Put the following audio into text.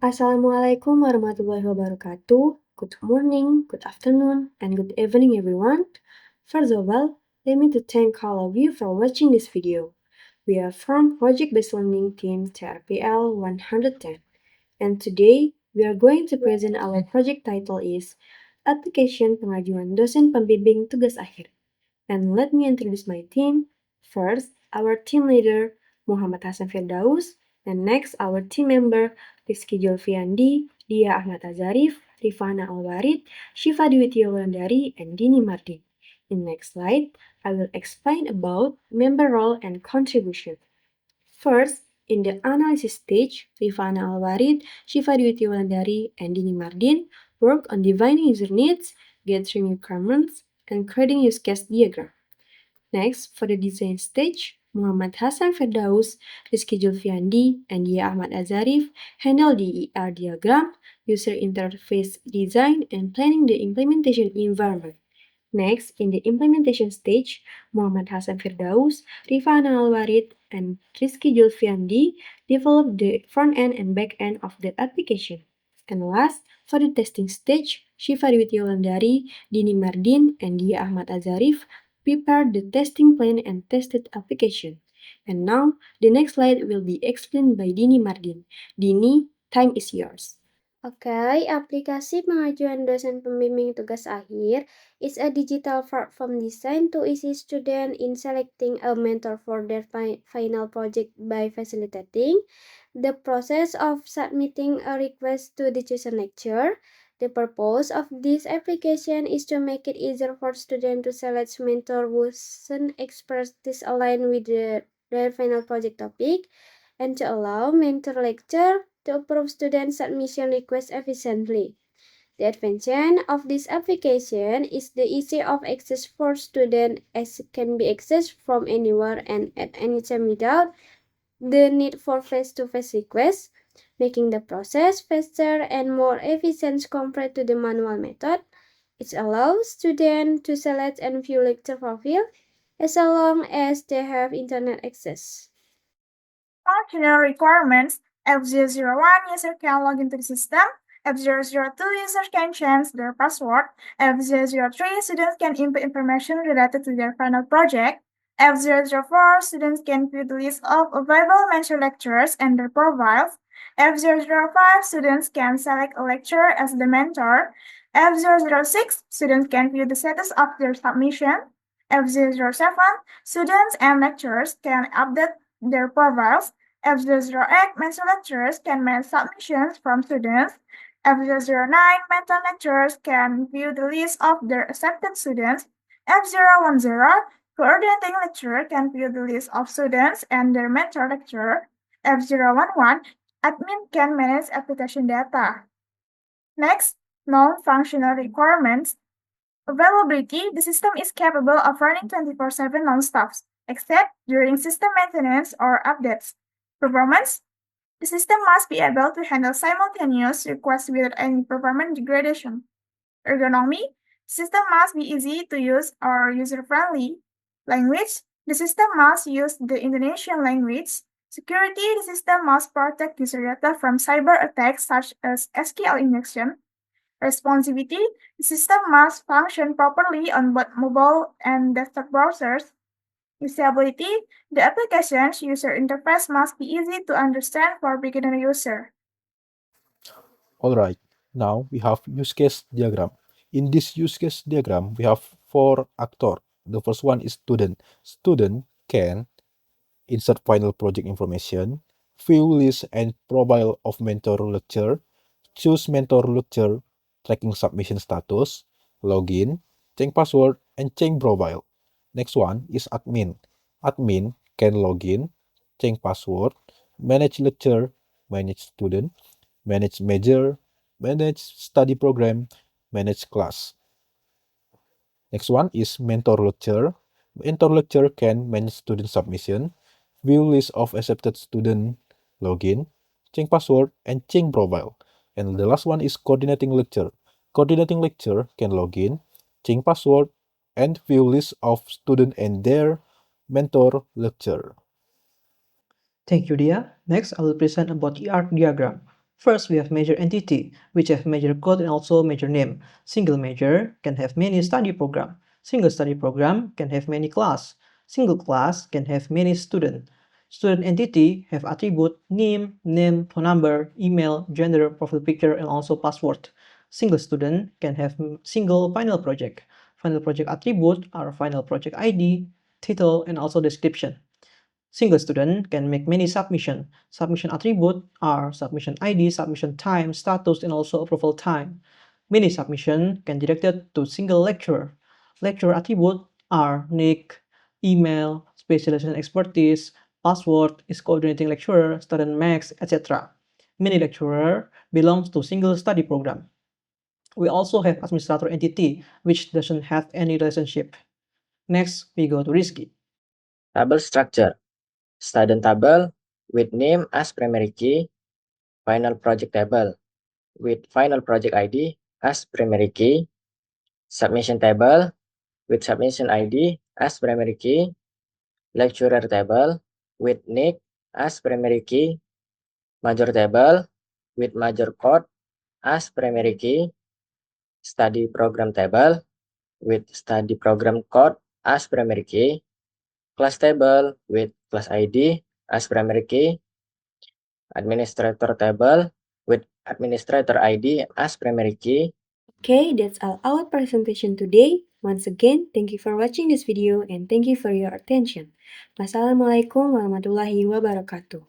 Assalamualaikum warahmatullahi wabarakatuh. Good morning, good afternoon, and good evening, everyone. First of all, let me to thank all of you for watching this video. We are from Project Based Learning Team TRPL 110, and today we are going to present our project title is Application Pengajuan Dosen Pembimbing Tugas Akhir. And let me introduce my team. First, our team leader, Muhammad Hasan Firdaus, and next, our team member, Rizky Julfiandi, Dia Ahmad Azarif, Rifana Alwarid, Shifa Dwitya Wulandari, and Dini Martin. In next slide, I will explain about member role and contribution. First, in the analysis stage, Rifana Alwarid, Shifa Dwitya Wulandari, and Dini Martin work on defining user needs, gathering requirements, and creating use case diagram. Next, for the design stage, Muhammad Hasan Firdaus, Rizky Julfiandi, and Dia Ahmad Azarif handle the ER diagram, user interface design, and planning the implementation environment. Next, in the implementation stage, Muhammad Hasan Firdaus, Rifana Alwarid, and Rizky Julfiandi develop the front end and back end of the application. And last, for the testing stage, Shifa Dwitya Wulandari, Dini Mardin, and Dia Ahmad Azarif prepare the testing plan and tested application. And now, the next slide will be explained by Dini Mardin. Dini, time is yours. Oke, aplikasi pengajuan dosen pembimbing tugas akhir is a digital platform designed to assist students in selecting a mentor for their final project by facilitating the process of submitting a request to the chosen lecturer. The purpose of this application is to make it easier for students to select mentor whose expertise align with their final project topic, and to allow mentor lecturer to approve student submission requests efficiently. The advantage of this application is the ease of access for students, as it can be accessed from anywhere and at any time without the need for face-to-face requests, making the process faster and more efficient compared to the manual method. It allows students to select and view lecture profile as long as they have internet access. Functional requirements: F001 user can log into the system, F002 users can change their password, F003 students can input information related to their final project, F004 students can view the list of available mentor lecturers and their profiles, F005 students can select a lecturer as the mentor, F006 students can view the status of their submission, F007 students and lecturers can update their profiles. F008 mentor lecturers can make submissions from students. F009 mentor lecturers can view the list of their accepted students. F010 coordinating lecturer can view the list of students and their mentor lecturer. F011 admin can manage application data. Next, non-functional requirements. Availability: the system is capable of running 24/7 non-stop, except during system maintenance or updates. Performance: the system must be able to handle simultaneous requests without any performance degradation. Ergonomy: the system must be easy to use or user-friendly. Language: the system must use the Indonesian language. Security: the system must protect user data from cyber attacks such as SQL injection. Responsivity: the system must function properly on both mobile and desktop browsers. Usability: the application's user interface must be easy to understand for beginner user. Alright, now we have use case diagram. In this use case diagram, we have 4 actors. The first one is student. Student can insert final project information, view list and profile of mentor lecturer, choose mentor lecturer, tracking submission status, login, change password, and change profile. Next one is admin. Admin can login, change password, manage lecture, manage student, manage major, manage study program, manage class. Next one is mentor lecturer. Mentor lecturer can manage student submission, view list of accepted student, login, change password, and change profile. And the last one is coordinating lecture. Coordinating lecture can login, change password, and view list of student and their mentor lecturer. Thank you, Dia. Next, I will present about ER diagram. First, we have measure entity, which have measure code and also measure name. Single measure can have many study program. Single study program can have many class. Single class can have many student. Student entity have attribute name, phone number, email, gender, profile picture, and also password. Single student can have single final project. Final project attribute are final project ID, title, and also description. Single student can make many submission. Submission attribute are submission ID, submission time, status, and also approval time. Many submission can directed to single lecturer. Lecturer attribute are nick, email, specialization expertise, password, is coordinating lecturer, student max, etc. Many lecturer belongs to single study program. We also have administrator entity, which doesn't have any relationship. Next, we go to Rizky. Table structure. Student table with name as primary key. Final project table with final project ID as primary key. Submission table with submission ID as primary key. Lecturer table with nick as primary key. Major table with major code as primary key. Study program table with study program code as primary key. Class table with class ID as primary key. Administrator table with administrator ID as primary key. Okay, that's all our presentation today. Once again, thank you for watching this video and thank you for your attention. Wassalamualaikum warahmatullahi wabarakatuh.